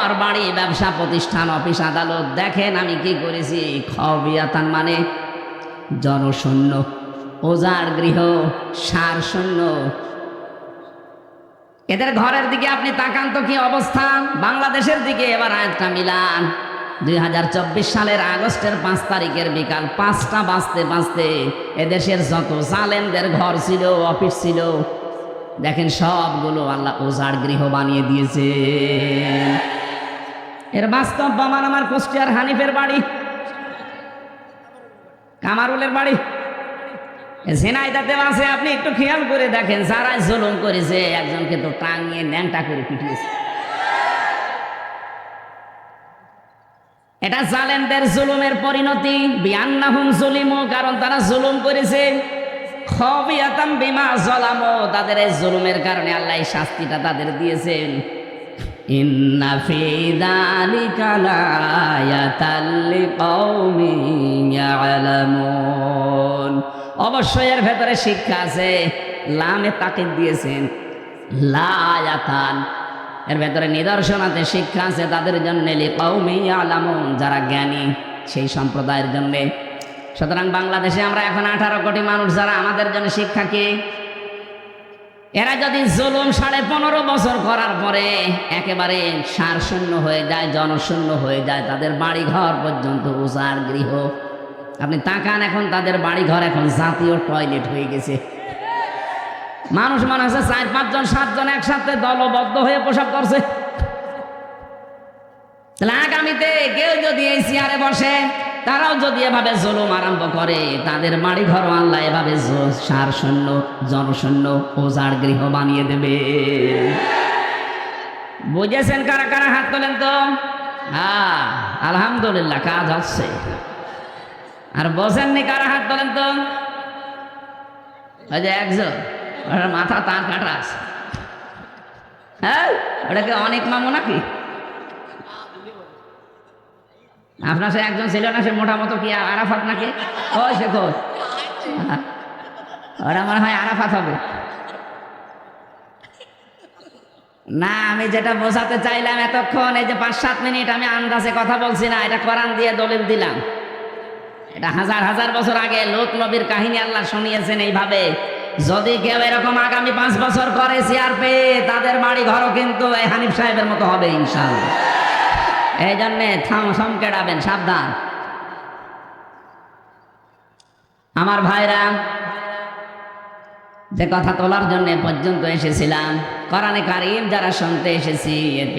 ঘর বাড়ি ব্যবসা প্রতিষ্ঠান অফিস আদালত, দেখেন আমি কি করেছি। খাওয়াতান মানে জনশূন্য, ওজার গৃহ, সার শূন্য। এদের ঘরের দিকে আপনি তাকান তো কি অবস্থা। বাংলাদেশের দিকে এবার আয়াতটা মিলান। 2024 সালের আগস্টের 5 তারিখের বিকাল 5টা বাজতে বাজতে এদেশের যত জালেমদের ঘর ছিল, অফিস ছিল, দেখেন সবগুলো আল্লাহ ওজার গৃহ বানিয়ে দিয়েছে। এর বাস্তব প্রমাণ আমার কুষ্টিয়ার হানিফের বাড়ি, কামারুলের বাড়ি, ঝিনাইদহে আছে। আপনি একটু খেয়াল করে দেখেন, যারা জুলুম করেছে একজনকে তো টাঙিয়ে ন্যাংটা করে পিটিয়েছে। এটা জালেমদের জুলুমের পরিণতি। বিআন্নাহুম যুলিমু, কারণ তারা জুলুম করেছে। খাবিয়াতাম বিমা যালামু, তাদের এই জুলুমের কারণে আল্লাহ এই শাস্তিটা তাদের দিয়েছেন। ইন্না ফি যালিকা লায়াতাল লিকাউমিন ইয়ালামুন, অবশ্যই এর ভেতরে শিক্ষা আছে। লামে তাকিদ দিয়েছেন, লায়াতান, এর ভেতরে নিদর্শন আছে, শিক্ষা আছে তাদের জন্য, লিকাউমিন ইয়ালামুন, যারা জ্ঞানী সেই সম্প্রদায়ের জন্য। সুতরাং বাংলাদেশে আমরা এখন 18 কোটি মানুষ, যারা আমাদের জন্য শিক্ষা কি? এরা যদি জুলুম 15.5 বছর করার পরে একেবারে সার শূন্য হয়ে যায়, জনশূন্য হয়ে যায়, তাদের বাড়ি ঘর পর্যন্ত উজাড় গৃহ। আপনি তাকান, এখন তাদের বাড়ি ঘর এখন জাতীয় টয়লেট হয়ে গেছে। মানুষ মনে হচ্ছে 4-5 জন 7 জন একসাথে দলবদ্ধ হয়ে প্রসাব করছে। তাহলে আগামীতে কেউ যদি এই চেয়ারে বসে, তারাও যদি এভাবে জুলুম আরম্ভ করে, তাদের বাড়ি ঘর আল্লাহ এভাবে সার শূন্য, জনশূন্য, ওজাড় গৃহ বানিয়ে দেবে। বুঝেছেন কারা কারা? হাত তোলেন তো। হ্যাঁ, আলহামদুলিল্লাহ, কাজ হচ্ছে। আর বোঝেননি কারা? হাত তোলেন তো। ওই যে একজন, ওটার মাথা তার কাটা আছে। হ্যাঁ, ওটাকে অনেক মামু নাকি? আপনার সে একজন ছিল না, সে মোটা মতো কি আরাফাত নাকি? ওই সে খোঁজ, ওরা মনে হয় আরাফাত হবে না। আমি যেটা বোঝাতে চাইলাম এতক্ষণ, এই যে 5-7 মিনিট আমি আন্দাজে কথা বলছি না, এটা কোরআন দিয়ে দলিল দিলাম। এটা হাজার হাজার বছর আগে লোক নবীর কাহিনী আল্লাহ শুনিয়েছেন এইভাবে। যদি কেউ এরকম আগামী 5 বছর করে চেয়ার পেয়ে, তাদের বাড়ি ঘরও কিন্তু এই হানিফ সাহেবের মতো হবে ইনশাআল্লাহ। এই জন্যে সমকেড়াবেন, সাবধান। আমার ভাইরা, যে কথা তোলার জন্য পর্যন্ত এসেছিলাম, কোরআনে কারীম যারা শুনতে এসেছি, এর